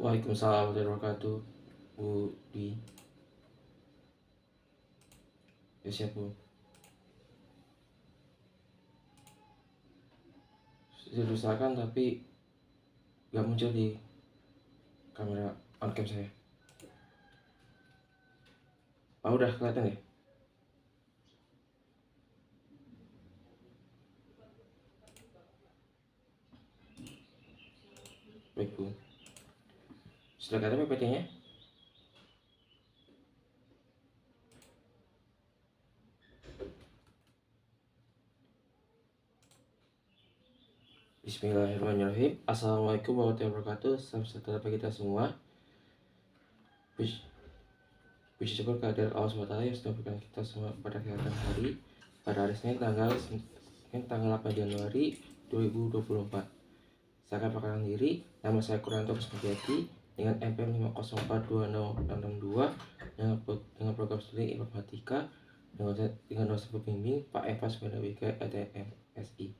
Waalaikumsalam warahmatullahi wabarakatuh. Bu Di. Ya siap Bu. Sudah diusahakan tapi gak muncul di kamera on cam saya. Udah kelihatan ya? Baik Bu. Sudah kelihatan PPT-nya? Bismillahirrahmanirrahim. Assalamualaikum warahmatullahi wabarakatuh. Salam sejahtera bagi kita semua. Puji syukur kehadirat Allah SWT yang sudah memberikan kita semua pada kesehatan hari pada hari Senin tanggal 8 Januari 2024. Saya akan perkenalkan diri. Nama saya Kuranto Kusnadiati dengan NPM 5042062 dengan program studi informatika dengan dosen pembimbing Pak Eva Sumendawika ETM SI.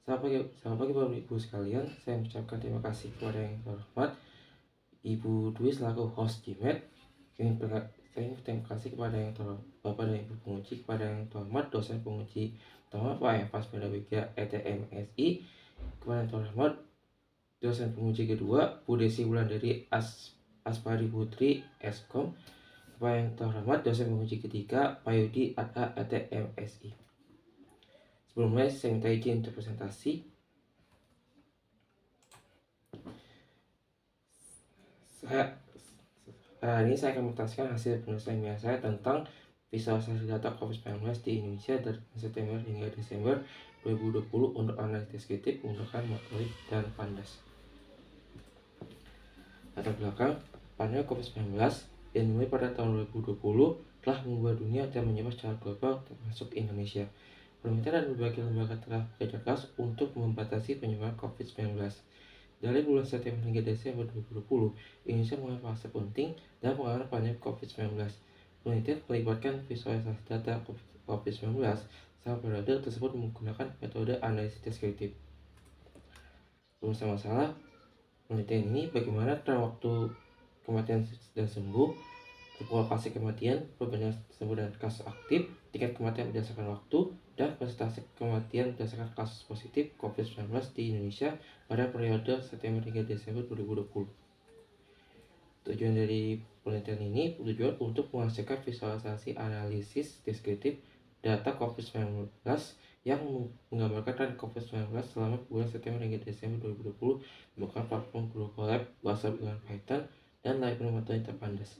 Selamat pagi Bapak Ibu sekalian. Saya mengucapkan terima kasih kepada yang terhormat Ibu Dwi selaku host GMAT. Saya terima kasih kepada yang terhormat Bapak dan Ibu penguji, kepada yang terhormat dosen penguji terhormat Pak Eva Sumendawika ETM SI, kepada yang terhormat dosen penguji kedua Bu Desi Wulandari Aspari Putri Eskom, kepada yang terhormat dosen penguji ketiga Pak Yudi Adha ETM SI. Sebelumnya saya minta izin untuk presentasi. Hari ini saya akan mempresentasikan hasil penelitian ilmiah saya tentang visualisasi data COVID-19 di Indonesia dari September hingga Desember 2020 untuk analisis deskriptif menggunakan Matplotlib dan Pandas. Latar belakang, pandemi COVID-19 yang dimulai pada tahun 2020 telah membuat dunia dan menyebar secara global termasuk Indonesia. Penelitian dan berbagai lembaga telah bekerja keras untuk membatasi penyebaran COVID-19. Dari bulan September hingga Desember 2020, Indonesia mengalami fase penting dalam penanganan pandemi COVID-19. Penelitian melibatkan visualisasi data COVID-19 sama periode tersebut menggunakan metode analisis deskriptif. Rumus masalah penelitian ini bagaimana tren waktu kematian dan sembuh, lokasi kematian, perbandingan sembuh dan kasus aktif, tingkat kematian berdasarkan waktu, dan persentase kematian berdasarkan kasus positif COVID-19 di Indonesia pada periode September hingga Desember 2020. Tujuan dari penelitian ini tujuan untuk menghasilkan visualisasi analisis deskriptif data COVID-19 yang menggambarkan tren COVID-19 selama bulan September hingga Desember 2020 menggunakan platform Google Colab, bahasa dengan Python, dan library metode Pandas.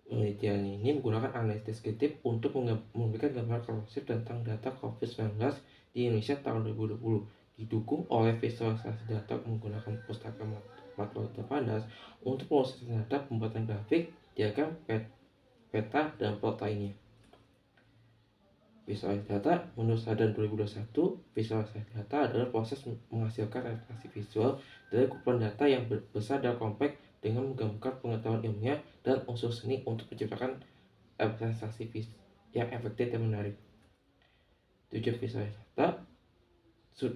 Penelitian ini menggunakan analisis deskriptif untuk memberikan gambaran komprehensif tentang data COVID-19 di Indonesia tahun 2020, didukung oleh visualisasi data menggunakan pustaka Matplotlib dan Pandas untuk proses data, pembuatan grafik, diagram, peta, dan plot lainnya. Visualisasi data menurut Sadan 2021, visualisasi data adalah proses menghasilkan representasi visual dari kumpulan data yang besar dan kompleks dengan menggabungkan pengetahuan ilmiah dan unsur seni untuk menciptakan representasi yang efektif dan menarik. Tujuan visualisasi data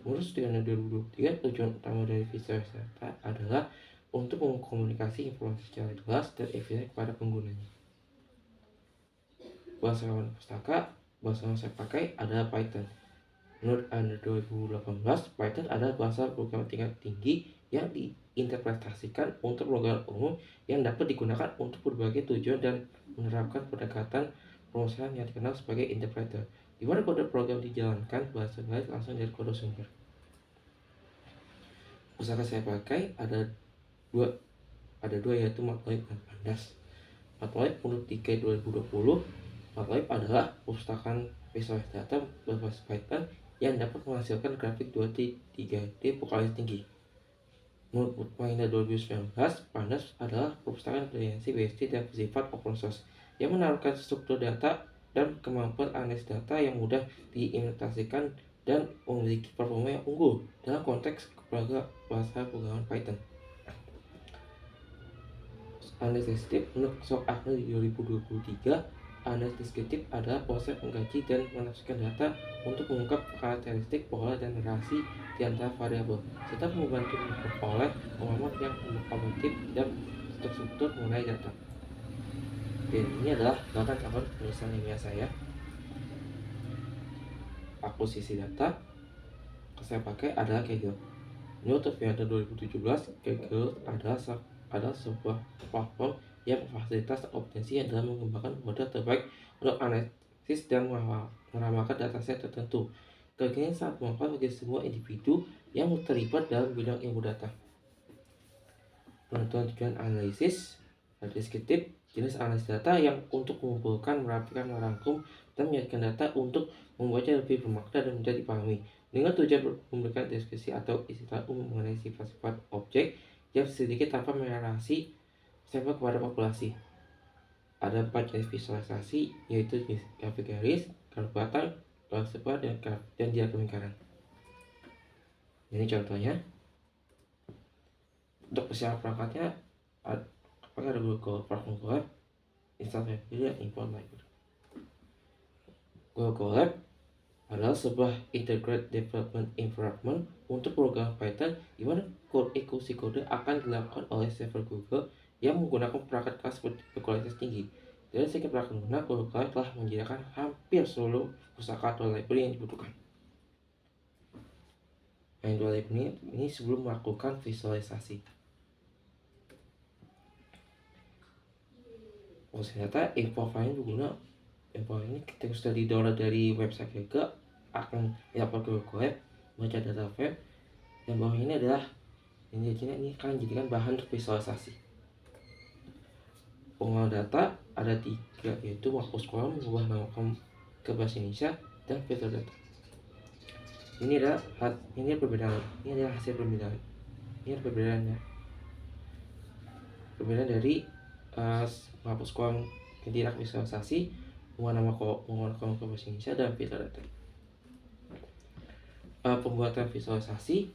menurut Studi 2023, tujuan utama dari visualisasi data adalah untuk mengkomunikasi informasi secara jelas dan efisien kepada penggunanya. Bahasa pustaka yang saya pakai adalah Python. Menurut ANDA 2018, Python adalah bahasa programming tingkat tinggi yang diinterpretasikan untuk program umum yang dapat digunakan untuk berbagai tujuan dan menerapkan pendekatan pemrosesan yang dikenal sebagai interpreter, di mana kode program dijalankan bahasa lain langsung dari kode sumber. Pustaka saya pakai ada dua yaitu Matplotlib dan Pandas. Matplotlib menurut DKI 2020, Matplotlib adalah pustakaan visualisasi data berbasis Python yang dapat menghasilkan grafik 2D, 3D berkualitas tinggi. Menurut Mahindra 2019, Pandas adalah perpustakaan berlisensi BSD dan bersifat open source yang menawarkan struktur data dan kemampuan analisis data yang mudah diimplementasikan dan memiliki performa yang unggul dalam konteks bahasa programan Python. Analisis deskriptif menurut SOC Ahli 2023, Analisis deskriptif adalah proses mengkaji dan menafsirkan data untuk mengungkap karakteristik, pola, dan relasi di antara variabel, serta membantu memperoleh pemahaman yang objektif dan struktur mengenai data. Dan ini adalah bahkan tahun penulisan ilmiah saya. Akuisisi data yang saya pakai adalah Kaggle. Menurut Vianda 2017, Kaggle adalah sebuah platform yang memfasilitasi optimasi dalam mengembangkan model terbaik untuk analisis dan meramalkan dataset tertentu. Kaggle sangat bermanfaat bagi semua individu yang terlibat dalam bidang ilmu data. Penentuan tujuan analisis deskriptif, jenis analisis data yang untuk mengumpulkan, merapikan, merangkum, dan menjadikan data untuk membuatnya lebih bermakna dan mudah dipahami, dengan tujuan memberikan deskripsi atau istilah umum mengenai sifat-sifat objek yang sedikit tanpa merelasi sampel kepada populasi. Ada 4 jenis visualisasi, yaitu grafik garis, garis batang, garis sebar, dan diagram lingkaran. Ini contohnya. Untuk persiapan perangkatnya, apakah ada Google Platform Colab, install library, dan import library. Google Colab adalah sebuah integrated development environment untuk program Python di mana eksekusi kode akan dilakukan oleh server Google yang menggunakan perangkat keras berkualitas tinggi. Dari segi perangkat lunak, Google Colab telah menyediakan hampir seluruh pusaka atau library yang dibutuhkan. Dua library ini sebelum melakukan visualisasi. Ternyata info file berguna. Info ini ketika sudah di-download dari website Kaggle akan diupload ke Google Web, baca data web, dan bawah ini adalah ini akan dijadikan bahan untuk visualisasi. Pengolah data ada 3, yaitu menghapus kolom, mengubah nama kolom ke bahasa Indonesia, dan filter data. Ini adalah perbedaan. Ini adalah hasil perbedaan. Ini perbedaannya. Perbedaan dari menghapus kolom tidak visualisasi, mengubah nama kolom ke bahasa Indonesia, dan filter data. Pembuatan visualisasi,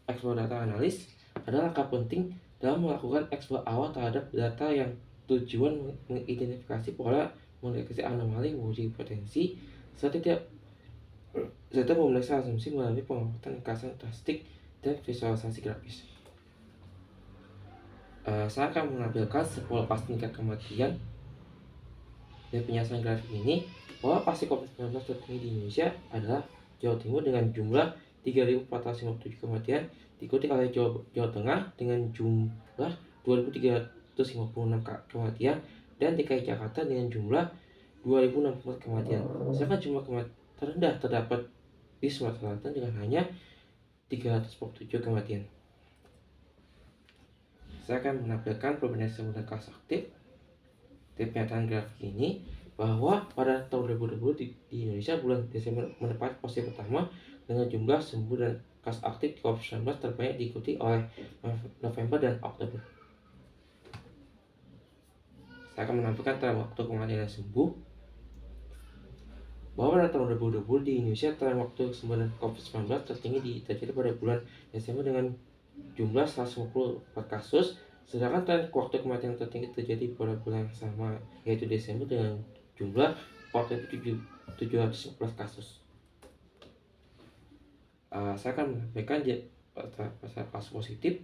explore data analis adalah langkah penting dalam melakukan explore awal terhadap data yang tujuan mengidentifikasi pola, mendeteksi anomali, menguji potensi, serta memeriksa asumsi melalui pengamatan ringkasan statistik dan visualisasi grafis. Saya akan menampilkan 10 pasti tingkat kematian dari penyelesaian grafik ini, bahwa pasti COVID-19 tertinggi di Indonesia adalah Jawa Timur dengan jumlah 3.457 kematian, diikuti oleh Jawa Tengah dengan jumlah 2.356 kematian, dan DKI Jakarta dengan jumlah 2.064 kematian. Sedangkan jumlah kematian terendah terdapat di Sumatera Selatan dengan hanya 347 kematian. Saya akan menampilkan perbandingan sembuh dan kasus aktif. Dari pernyataan grafik ini, bahwa pada tahun 2020 di Indonesia bulan Desember menempati posisi pertama dengan jumlah sembuh dan kasus aktif COVID-19 terbanyak, diikuti oleh November dan Oktober. Saya akan menampilkan tren waktu kematian dan sembuh, bahwa pada tahun 2020 di Indonesia tren waktu kesembuhan COVID-19 tertinggi terjadi pada bulan Desember dengan jumlah 154 kasus, sedangkan tren waktu kematian tertinggi terjadi pada bulan yang sama, yaitu Desember dengan jumlah 4.711 kasus. Saya akan menyampaikan kasus positif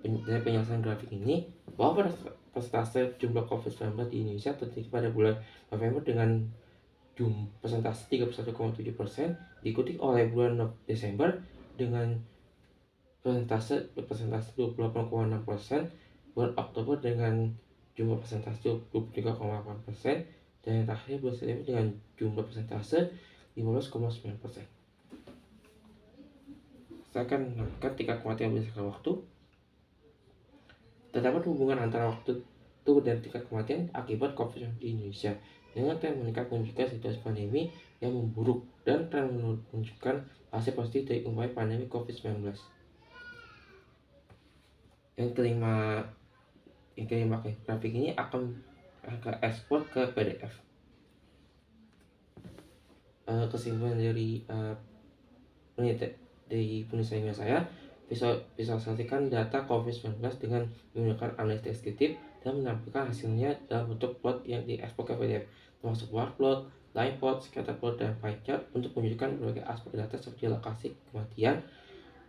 dari penyelesaian grafik ini, bahwa pada persentase jumlah COVID-19 di Indonesia tertinggi pada bulan November dengan persentase 31,7%, diikuti oleh bulan Desember dengan persentase 28,6%, bulan Oktober dengan jumlah persentase 23,8%, dan yang terakhir bulan September dengan jumlah persentase 15,9%. Saya akan menambahkan tingkat kematian berdasarkan waktu. Terdapat hubungan antara waktu dan tingkat kematian akibat COVID-19 di Indonesia, dengan tren meningkat menunjukkan situasi pandemi yang memburuk dan tren menunjukkan hasil positif dari upaya pandemi COVID-19. Yang kelima grafik ini akan ekspor ke PDF. Kesimpulan dari penulisan ilmiah saya, visualisasikan data COVID-19 dengan menggunakan analisis deskriptif dan menampilkan hasilnya dalam bentuk plot yang diekspor ke PDF, termasuk bar plot, line plot, scatter plot, dan pie chart untuk menunjukkan berbagai aspek data seperti lokasi kematian,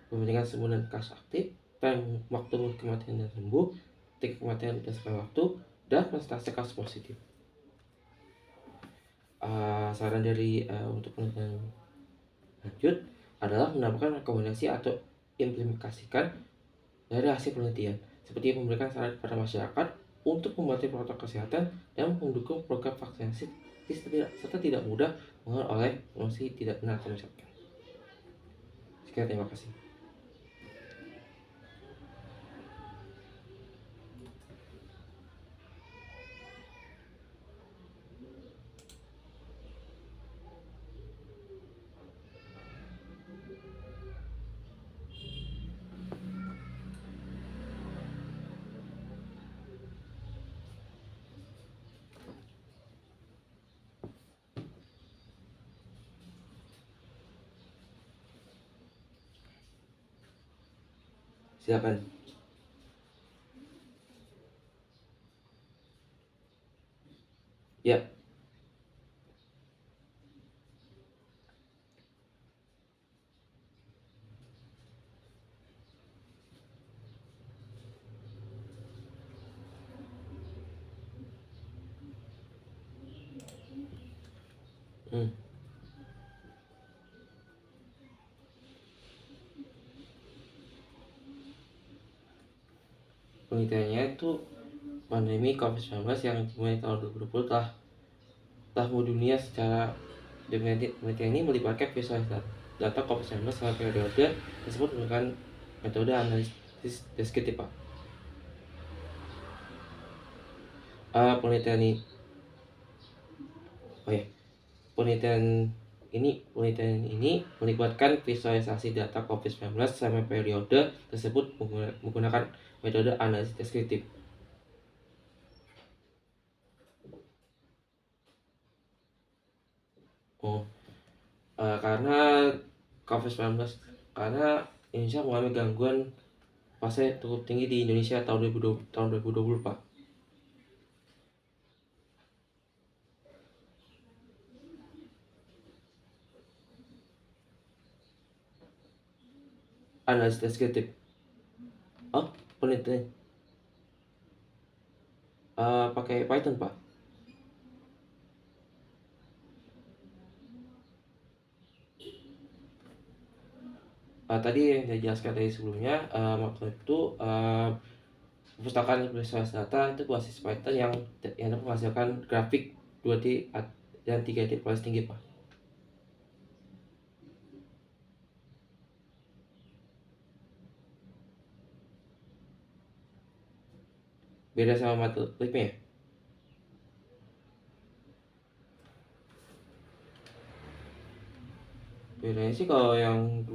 perbandingan sembuh dan kasus aktif, time waktu kematian dan sembuh, titik kematian berdasarkan waktu, dan presentasi kasus positif. Saran dari untuk penelitian lanjut adalah menambahkan rekomendasi atau implementasikan dari hasil penelitian, seperti memberikan saran kepada masyarakat untuk mematuhi protokol kesehatan dan mendukung program vaksinasi serta tidak mudah mengenal oleh informasi tidak benar atau menyesatkan. Sekian, terima kasih. Silakan. Ya. Penelitiannya itu pandemi COVID-19 yang dimulai tahun 2020 telah mendunia secara penelitian ini melibatkan visualisasi data COVID-19 selama periode tersebut menggunakan metode analisis deskriptif, Pak. Penelitian ini penelitian ini melibatkan visualisasi data COVID-19 selama periode tersebut menggunakan metode analisis deskriptif. Karena COVID-19, karena Indonesia mengalami gangguan fase cukup tinggi di Indonesia tahun 2020, Pak. Analisis deskriptif. Penelitian pakai Python, Pak. Tadi yang saya jelaskan tadi sebelumnya, waktu itu perpustakaan visualisasi data itu basis Python yang dapat menghasilkan grafik 2D dan 3D kualitas tinggi, Pak. Beda sama Matplotlib ya? Bedanya sih kalau yang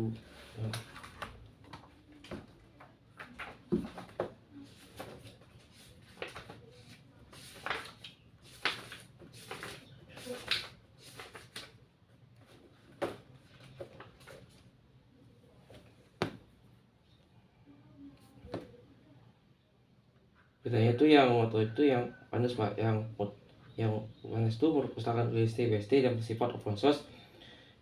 bedanya itu yang waktu itu yang panas, Pak, yang panas itu perpustakaan WST dan bersifat open source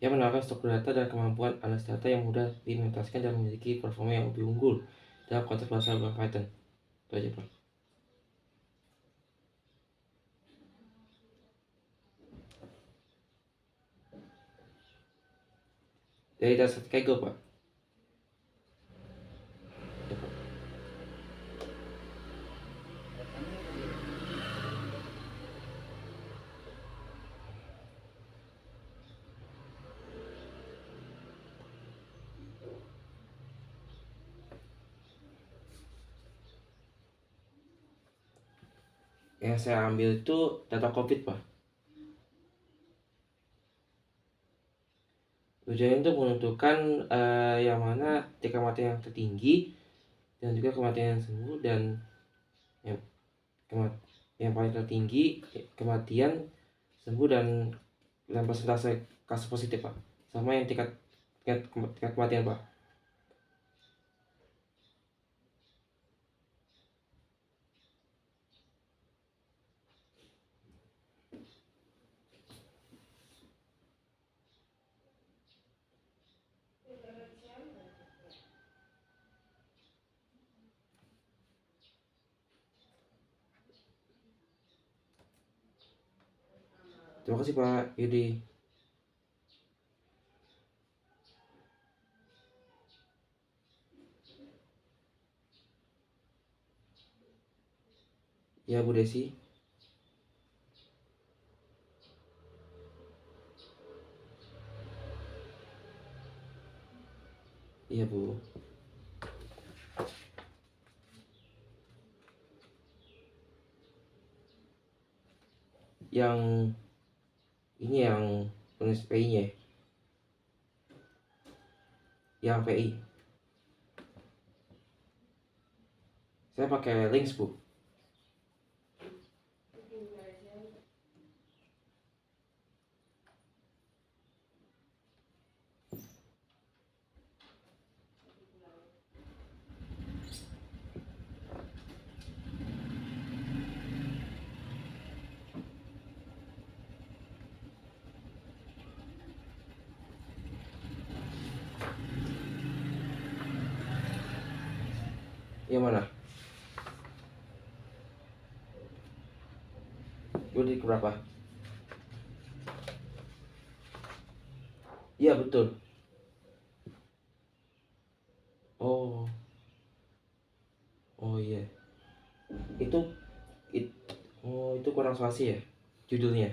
yang menawarkan struktur data dan kemampuan analisis data yang mudah diimplementasikan dan memiliki performa yang lebih unggul dalam konteks bahasa Python. Itu aja, Pak. Dari dasar Kaggle, Pak. Ya, Pak. Yang saya ambil itu data COVID, Pak. Tujuannya itu menentukan yang mana tingkat kematian yang tertinggi dan juga kematian yang sembuh, dan yang paling tertinggi kematian sembuh dan persentase kasus positif, Pak, sama yang tingkat kematian, Pak. Terima kasih Pak Yudi. Ya Bu Desi. Iya Bu. Yang ini yang tulis PI-nya. Yang PI. Saya pakai links Bu. Yang mana? Yudi berapa? Iya betul. Oh, oh iya. Itu oh itu kurang spasi ya judulnya.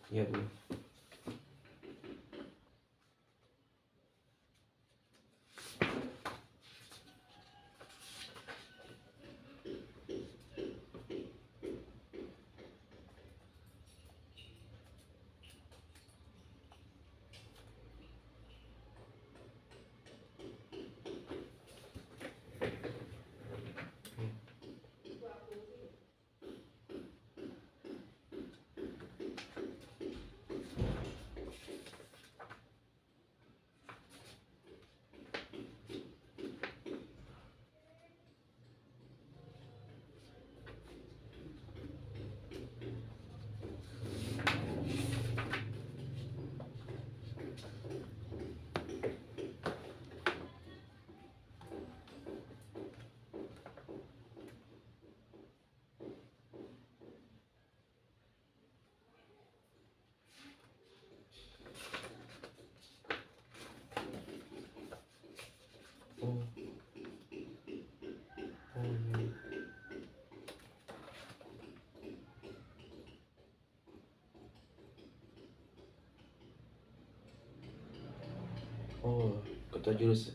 Iya Bu. Oh, oh, iya. Oh, ketua jurus.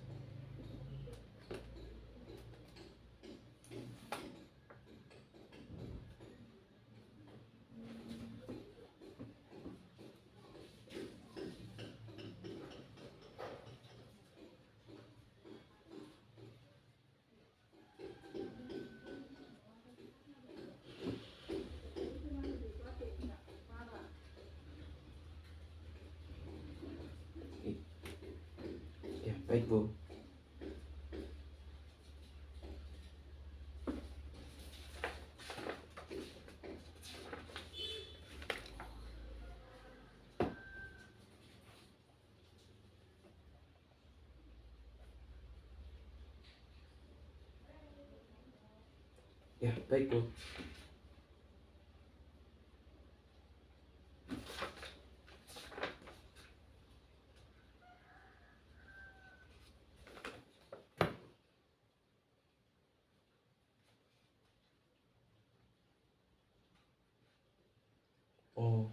Ya, baik Bu. Ya, baik Bu. Oh,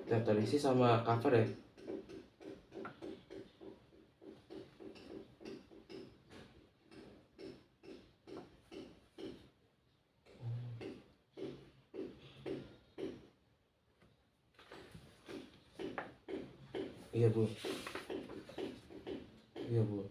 daftar isi sama cover ya. Iya Bu. Iya Bu.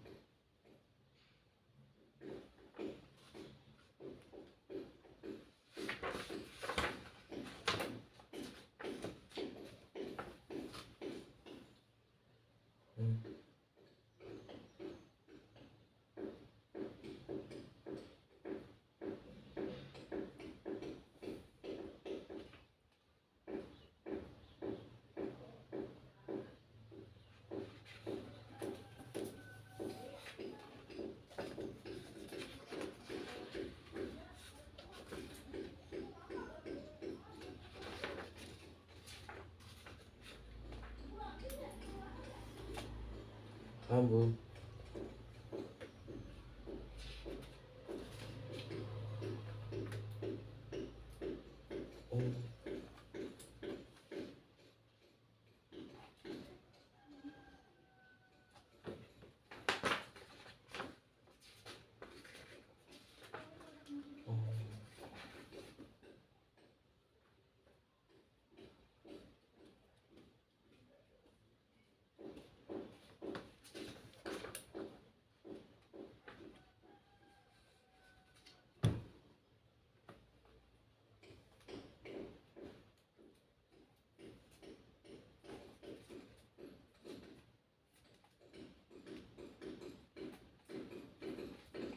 Paham, Bu. Oh, oh,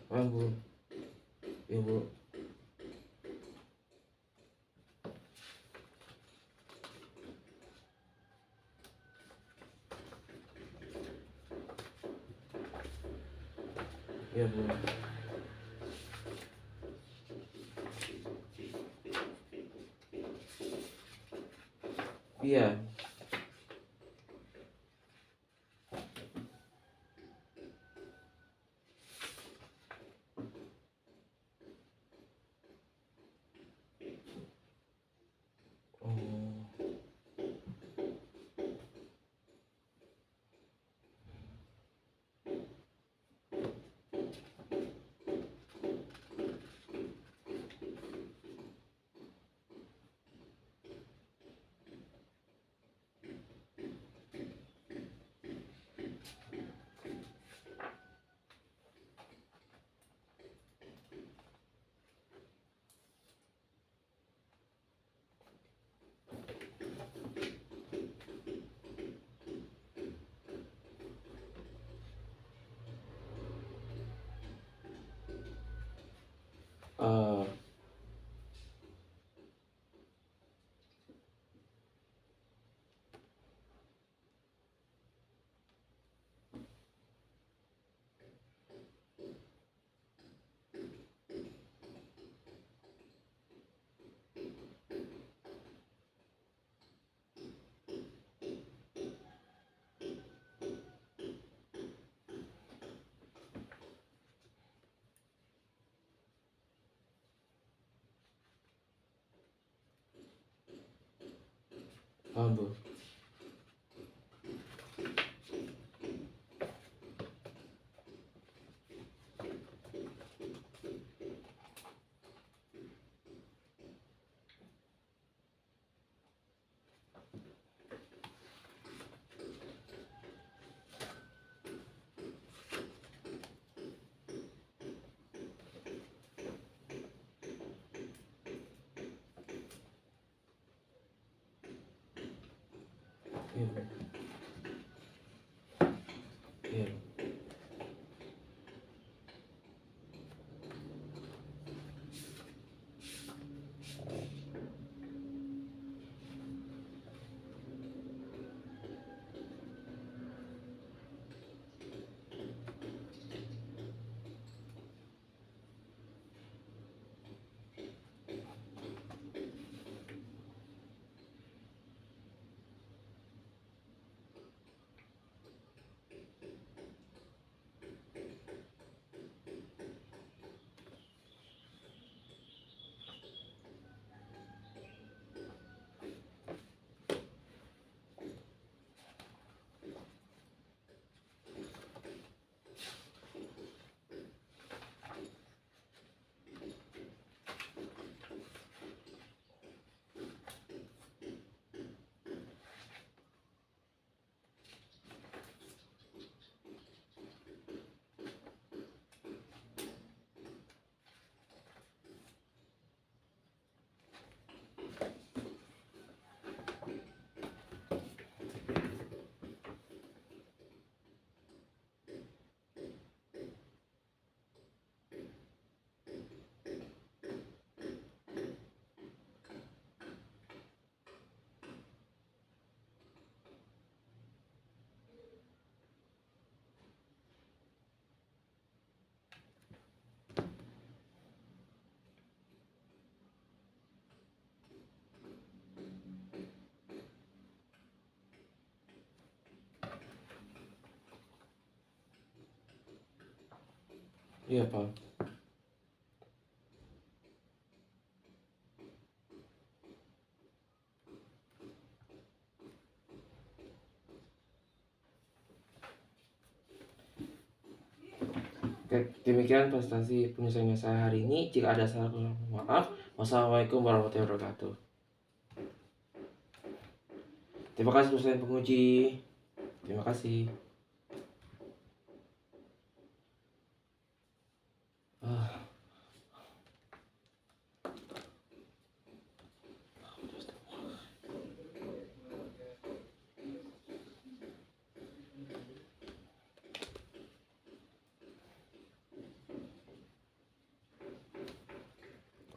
paham, Bu. Iya, Bu. Iya, Bu. Iya. Oh, eh, paham, Bu. Iya, Bu. Iya, Iya, Pak. Oke, demikian presentasi penyelesaian saya hari ini. Jika ada salah, kurang maaf. Wassalamualaikum warahmatullahi wabarakatuh. Terima kasih dosen penguji. Terima kasih.